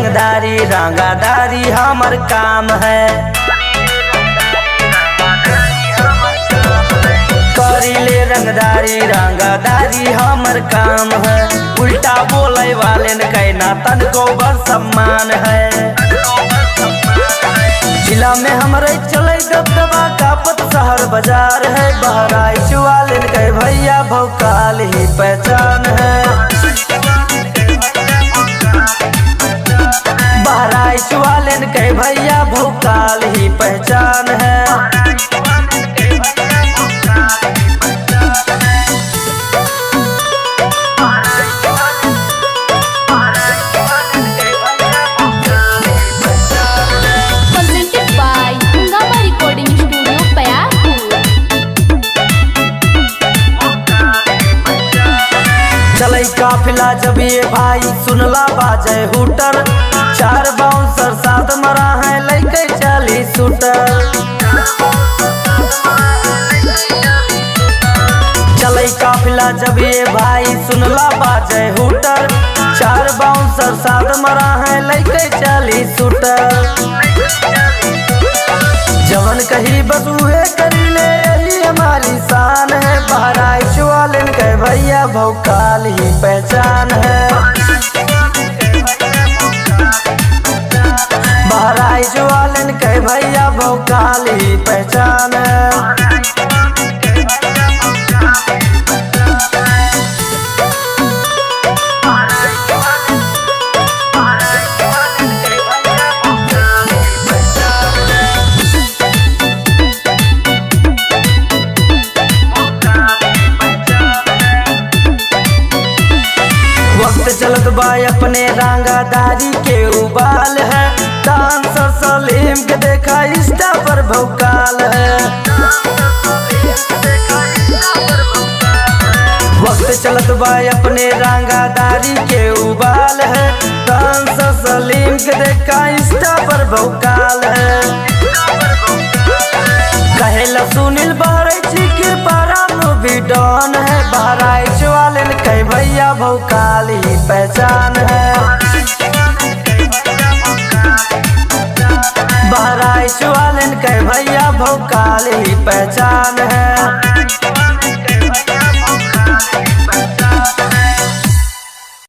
रंगदारी रंगादारी हमर काम है। करीले रंगदारी रंगादारी हमर काम है। उल्टा बोले वाले न कहना तन को बड़ सम्मान है। जिला में हमारे चले दबदबा कापत शहर बाजार है। बहराइच वाले न कहे भैया भौकाल ही पहचान है। बहराइच वाले न कहे भैया भौकाल ही पहचान है। चलै काफिला जब ये भाई सुनला बाजे हुटर। 4 बाउंसर साथ मरा है लैके चली शूटर। चलै काफिला जब ये भाई सुनला बाजे हुटर। 4 बाउंसर साथ मरा है लैके चली शूटर। जवन कही बस उहे करीले यही हमारी शान है। बहराइच वाले न कहे भैया भौकाल ही पहचान है। बहराइच वाले न कहे भैया भौकाल ही पहचान है। वक्त चलत बा अपने रंगादारी के उबाल है। डांसर सलीम के देखा इंस्टा पर भौकाल है। वक्त चलत बा अपने रंगादारी के उबाल है। डांसर सलीम के देखा इंस्टा पर भौकाल है। कहेला सुनील बहराइच के पारा भी डॉन है। बहराइच वाले न कहे भैया भौकाल ही पहचान है। बहराइच वाले न कहे भैया भौकाल ही पहचान है।